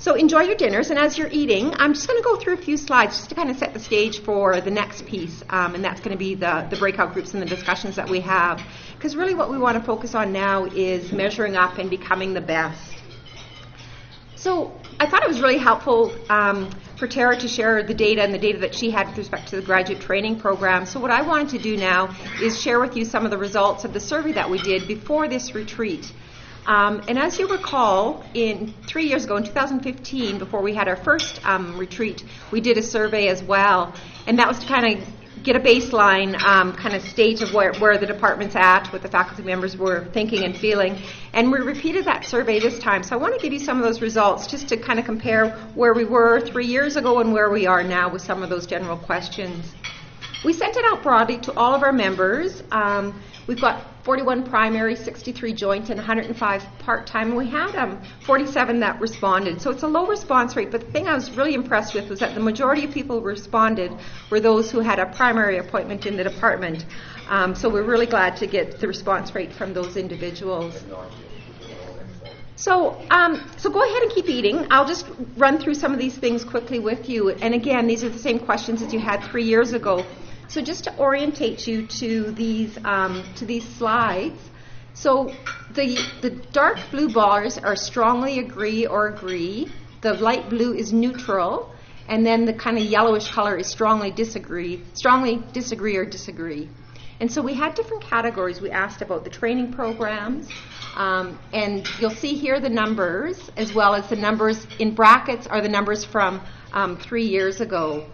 So enjoy your dinners, and as you're eating, I'm just going to go through a few slides just to kind of set the stage for the next piece, and that's going to be the breakout groups and the discussions that we have. Because really what we want to focus on now is measuring up and becoming the best. So I thought it was really helpful for Tara to share the data and the data that she had with respect to the graduate training program. So what I wanted to do now is share with you some of the results of the survey that we did before this retreat. And as you recall, 3 years ago, in 2015, before we had our first retreat, we did a survey as well. And that was to kind of get a baseline kind of state of where the department's at, what the faculty members were thinking and feeling. And we repeated that survey this time. So I want to give you some of those results just to kind of compare where we were 3 years ago and where we are now with some of those general questions. We sent it out broadly to all of our members. We've got 41 primary, 63 joint, and 105 part-time. And we had 47 that responded. So it's a low response rate, but the thing I was really impressed with was that the majority of people who responded were those who had a primary appointment in the department. So we're really glad to get the response rate from those individuals. So go ahead and keep eating. I'll just run through some of these things quickly with you. And again, these are the same questions as you had 3 years ago. So just to orientate you to these slides, so the dark blue bars are strongly agree or agree. The light blue is neutral, and then the kind of yellowish color is strongly disagree or disagree. And so we had different categories. We asked about the training programs, and you'll see here the numbers, as well as the numbers in brackets are the numbers from 3 years ago.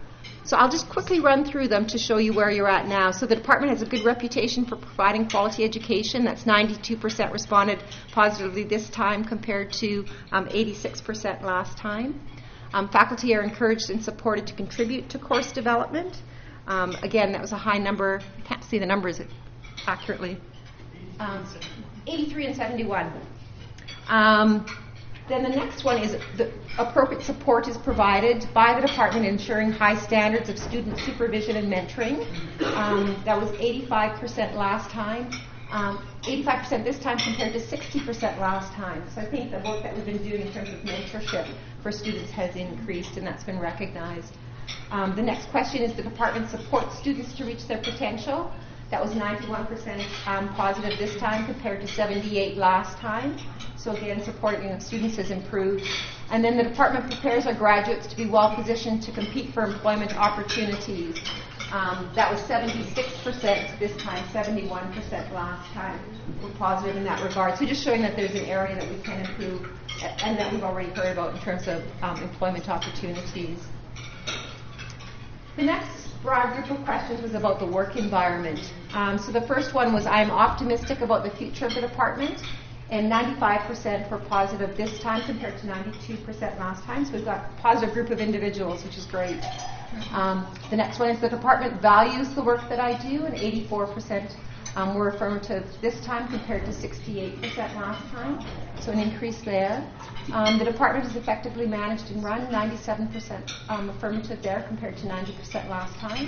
So I'll just quickly run through them to show you where you're at now. So the department has a good reputation for providing quality education. That's 92% responded positively this time compared to 86% last time. Faculty are encouraged and supported to contribute to course development. Again, that was a high number. I can't see the numbers accurately. 83 and 71. Then the next one is the appropriate support is provided by the department, ensuring high standards of student supervision and mentoring. That was 85% last time, 85% this time compared to 60% last time. So I think the work that we've been doing in terms of mentorship for students has increased, and that's been recognized. The next question is the department supports students to reach their potential. That was 91% positive this time compared to 78% last time. So again, supporting of students has improved. And then the department prepares our graduates to be well positioned to compete for employment opportunities. That was 76% this time, 71% last time. We're positive in that regard. So just showing that there's an area that we can improve and that we've already heard about in terms of employment opportunities. The next broad group of questions was about the work environment. So the first one was, I'm optimistic about the future of the department, and 95% were positive this time compared to 92% last time. So we've got a positive group of individuals, which is great. The next one is the department values the work that I do, and 84% were affirmative this time compared to 68% last time. So an increase there. The department is effectively managed and run, 97% affirmative there compared to 90% last time.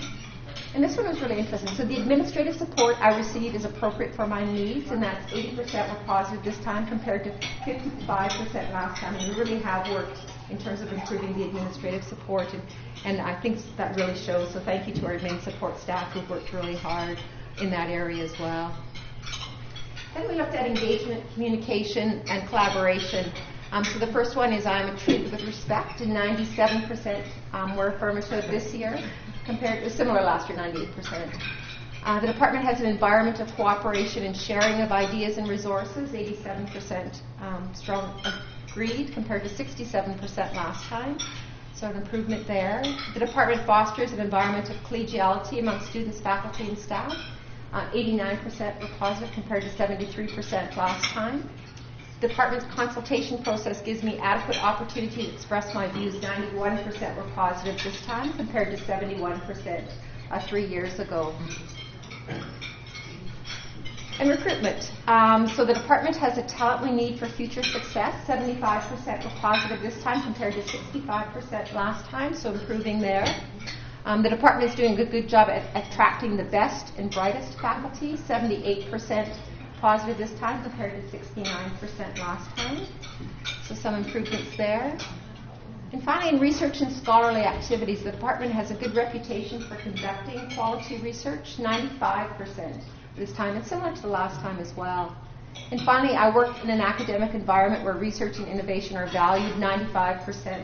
And this one was really interesting. So the administrative support I receive is appropriate for my needs, and that's 80% were positive this time compared to 55% last time. And we really have worked in terms of improving the administrative support, and I think that really shows. So thank you to our admin support staff who've worked really hard in that area as well. Then we looked at engagement, communication, and collaboration. So the first one is I'm treated with respect, and 97% were affirmative this year, compared to similar last year, 98%. The department has an environment of cooperation and sharing of ideas and resources, 87% strong agreed, compared to 67% last time. So an improvement there. The department fosters an environment of collegiality among students, faculty, and staff. 89% were positive compared to 73% last time. The department's consultation process gives me adequate opportunity to express my views. 91% were positive this time compared to 71% 3 years ago. And recruitment. So the department has a talent we need for future success. 75% were positive this time compared to 65% last time, so improving there. The department is doing a good job at attracting the best and brightest faculty. 78% positive this time compared to 69% last time. So some improvements there. And finally, in research and scholarly activities, the department has a good reputation for conducting quality research, 95% this time, and similar to the last time as well. And finally, I work in an academic environment where research and innovation are valued, 95%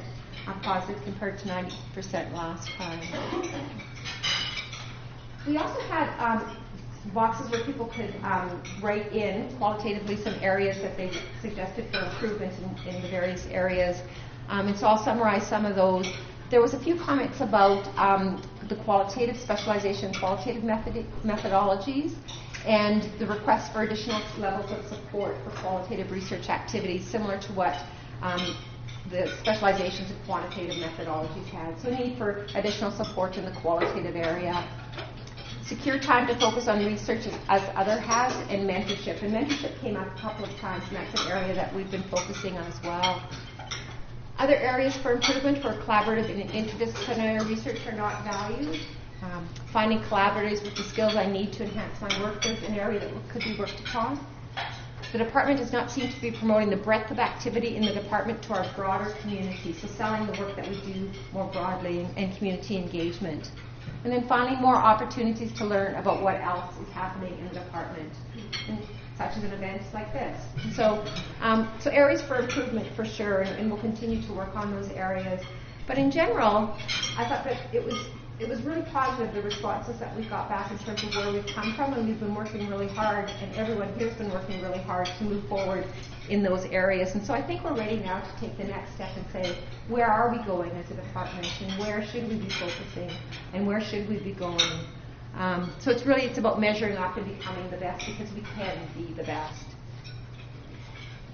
positive compared to 90% last time. We also had boxes where people could write in qualitatively some areas that they suggested for improvement in the various areas. And so I'll summarize some of those. There was a few comments about the qualitative specialization, qualitative methodologies, and the request for additional levels of support for qualitative research activities, similar to what the specializations in quantitative methodologies had. So need for additional support in the qualitative area. Secure time to focus on research as other has, and mentorship. And mentorship came up a couple of times, and that's an area that we've been focusing on as well. Other areas for improvement for collaborative and interdisciplinary research are not valued. Finding collaborators with the skills I need to enhance my work is an area that could be worked upon. The department does not seem to be promoting the breadth of activity in the department to our broader community, so selling the work that we do more broadly and community engagement. And then finally, more opportunities to learn about what else is happening in the department, such as an event like this. So areas for improvement for sure, and we'll continue to work on those areas. But in general, I thought that it was really positive, the responses that we got back in terms of where we've come from, and we've been working really hard, and everyone here's been working really hard to move forward in those areas. And so I think we're ready now to take the next step and say, where are we going as a department, and where should we be focusing, and where should we be going? So it's about measuring up and becoming the best, because we can be the best.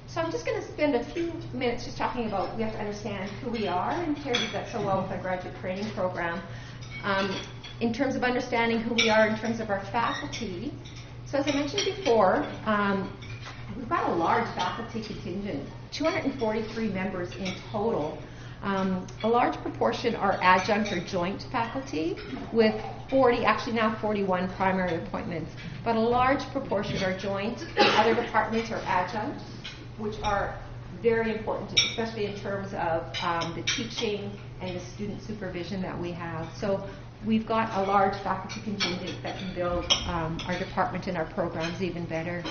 So I'm just going to spend a few minutes just talking about, we have to understand who we are, and Terry did that so well with our graduate training program. In terms of understanding who we are in terms of our faculty. So as I mentioned before, we've got a large faculty contingent, 243 members in total. A large proportion are adjunct or joint faculty, with 40, actually now 41 primary appointments. But a large proportion are joint, and other departments are adjunct, which are very important, especially in terms of the teaching and the student supervision that we have. So we've got a large faculty contingent that can build our department and our programs even better.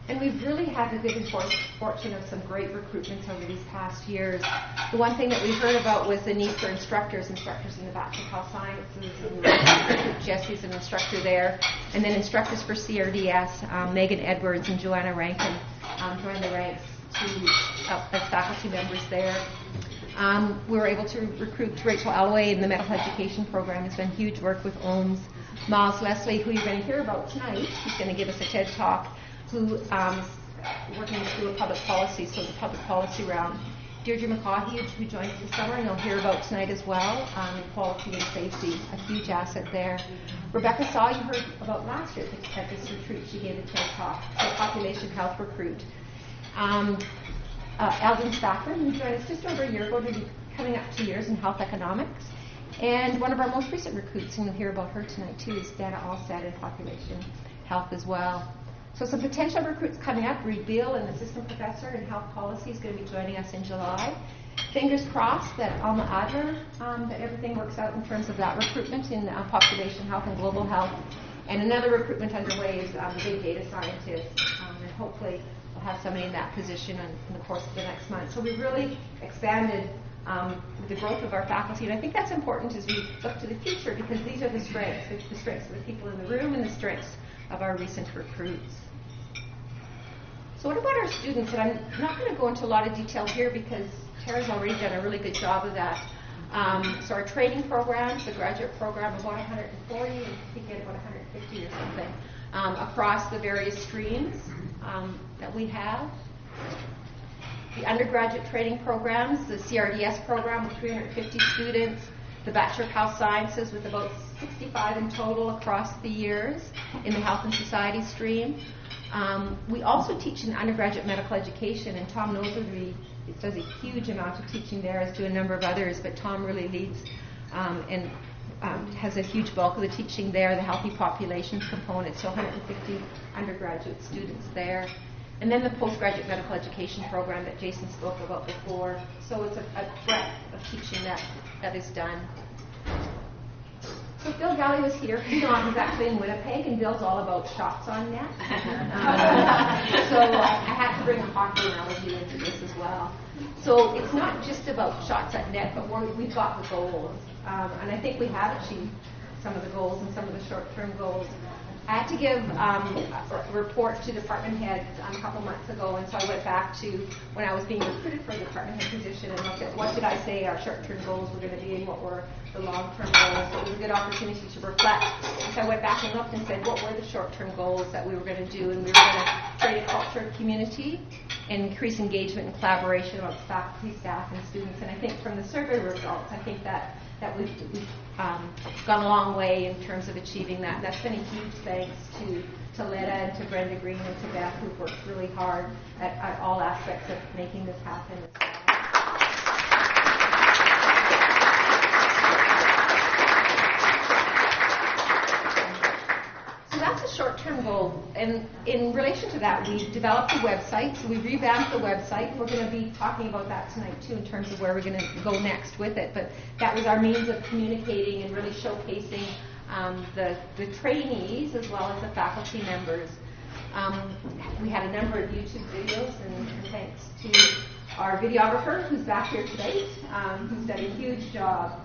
And we've really had the good fortune of some great recruitments over these past years. The one thing that we heard about was the need for instructors in the Bachelor of Health Sciences, and Jesse's an instructor there, and then instructors for CRDS, Megan Edwards and Joanna Rankin joined the ranks as faculty members there. We were able to recruit Rachel Alloway in the medical education program. Has done huge work with OMS. Miles Leslie, who you're going to hear about tonight, he's going to give us a TED Talk, who is working in the School of Public Policy, so the public policy round. Deirdre McCaughey, who joined us this summer, and you'll hear about tonight as well, in quality and safety, a huge asset there. Rebecca Saw, you heard about last year at this retreat. She gave a TED Talk, so population health recruit. Alvin Stafford, who joined us just over a year ago, to be coming up 2 years in health economics. And one of our most recent recruits, and you'll hear about her tonight too, is Dana Alstad in population health as well. So some potential recruits coming up. Reed Beal, an assistant professor in health policy, is going to be joining us in July. Fingers crossed that Alma Adler, that everything works out in terms of that recruitment in population health and global health. And another recruitment underway is the big data scientist, and hopefully we'll have somebody in that position in the course of the next month. So we've really expanded the growth of our faculty, and I think that's important as we look to the future, because these are the strengths of the people in the room and the strengths of our recent recruits. So what about our students? And I'm not going to go into a lot of detail here because Tara's already done a really good job of that. So our training programs, the graduate program, about 140, and I think about 150 or something, across the various streams that we have. The undergraduate training programs, the CRDS program with 350 students, the Bachelor of Health Sciences with about 65 in total across the years in the Health and Society stream. We also teach in undergraduate medical education, and Tom Noserby does a huge amount of teaching there, as do a number of others, but Tom really leads and has a huge bulk of the teaching there, the healthy populations component, so 150 undergraduate students there. And then the postgraduate medical education program that Jason spoke about before. So it's a breadth of teaching that is done. So Bill Galley was here. He's actually in Winnipeg, and Bill's all about shots on net. So I had to bring a hockey analogy into this as well. So it's not just about shots at net, but we've got the goals. And I think we have achieved some of the goals and some of the short-term goals. I had to give a report to department heads a couple months ago, and so I went back to when I was being recruited for a department head position and looked at what did I say our short-term goals were going to be and what were the long-term goals. So it was a good opportunity to reflect. So I went back and looked and said, what were the short-term goals that we were going to do? And we were going to create a culture of community and increase engagement and collaboration amongst faculty, staff, and students. And I think from the survey results, I think that we've gone a long way in terms of achieving that. And that's been a huge thanks to Letta and to Brenda Green and to Beth, who've worked really hard at all aspects of making this happen as well. So that's a short-term goal. And in relation to that, we developed a website. So we revamped the website. We're going to be talking about that tonight, too, in terms of where we're going to go next with it. But that was our means of communicating and really showcasing the trainees as well as the faculty members. We had a number of YouTube videos, and thanks to our videographer, who's back here today, who's done a huge job.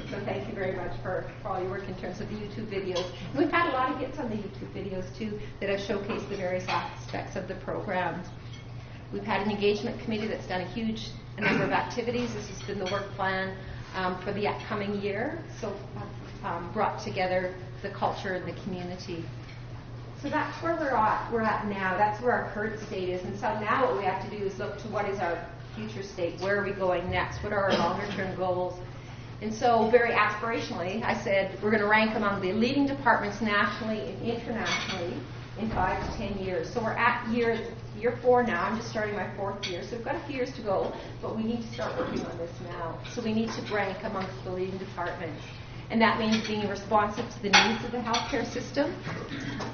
So thank you very much for all your work in terms of the YouTube videos. And we've had a lot of hits on the YouTube videos, too, that have showcased the various aspects of the program. We've had an engagement committee that's done a number of activities. This has been the work plan for the upcoming year. So brought together the culture and the community. So that's where we're at now. That's where our current state is. And so now what we have to do is look to what is our future state. Where are we going next? What are our longer-term goals? And so very aspirationally, I said we're going to rank among the leading departments nationally and internationally in 5 to 10 years. So we're at year 4 now. I'm just starting my 4th year. So we've got a few years to go, but we need to start working on this now. So we need to rank amongst the leading departments. And that means being responsive to the needs of the healthcare system,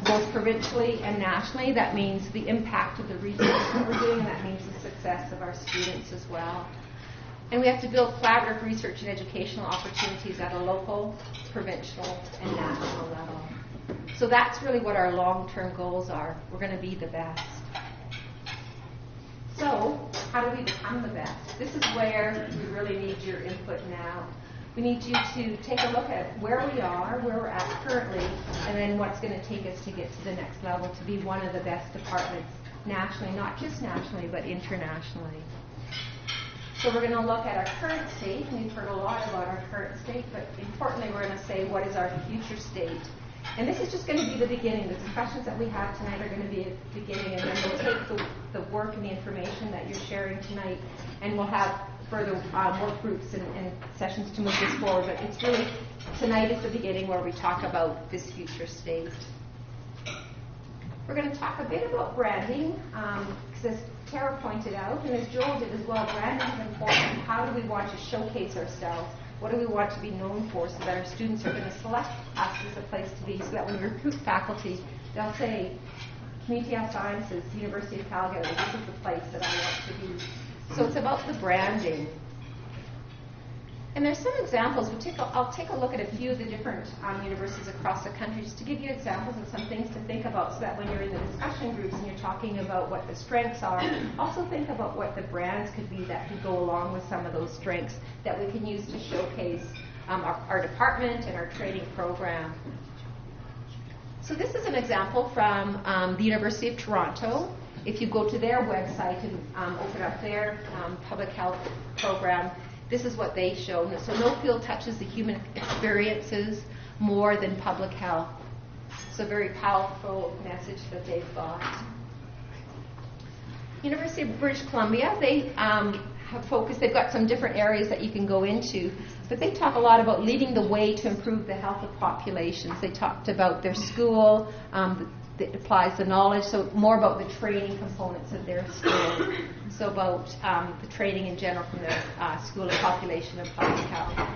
both provincially and nationally. That means the impact of the research that we're doing, and that means the success of our students as well. And we have to build collaborative research and educational opportunities at a local, provincial, and national level. So that's really what our long-term goals are. We're going to be the best. So how do we become the best? This is where we really need your input now. We need you to take a look at where we are, where we're at currently, and then what's going to take us to get to the next level to be one of the best departments nationally, not just nationally, but internationally. So we're going to look at our current state, and we've heard a lot about our current state, but importantly we're going to say what is our future state. And this is just going to be the beginning. The discussions that we have tonight are going to be a beginning, and then we'll take the work and the information that you're sharing tonight, and we'll have further work groups and sessions to move this forward. But it's really, tonight is the beginning where we talk about this future state. We're going to talk a bit about branding, because as Tara pointed out, and as Joel did as well, branding is important. How do we want to showcase ourselves? What do we want to be known for so that our students are going to select us as a place to be, so that when we recruit faculty, they'll say, Community Health Sciences, University of Calgary, this is the place that I want to be. So it's about the branding. And there's some examples. I'll take a look at a few of the different universities across the country just to give you examples of some things to think about, so that when you're in the discussion groups and you're talking about what the strengths are, also think about what the brands could be that could go along with some of those strengths that we can use to showcase our department and our training program. So this is an example from the University of Toronto. If you go to their website and open up their public health program, this is what they show. So no field touches the human experiences more than public health. It's a very powerful message that they've got. University of British Columbia, they have focused, they've got some different areas that you can go into, but they talk a lot about leading the way to improve the health of populations. They talked about their school, that applies the knowledge, so more about the training components of their school. So about the training in general from the School of Population and Public Health.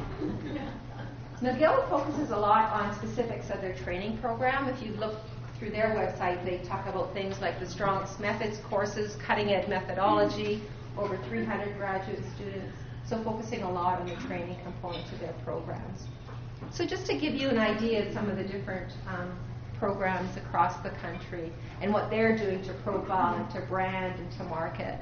McGill focuses a lot on specifics of their training program. If you look through their website, they talk about things like the strongest methods courses, cutting edge methodology, over 300 graduate students. So focusing a lot on the training component to their programs. So just to give you an idea of some of the different programs across the country and what they're doing to profile and to brand and to market.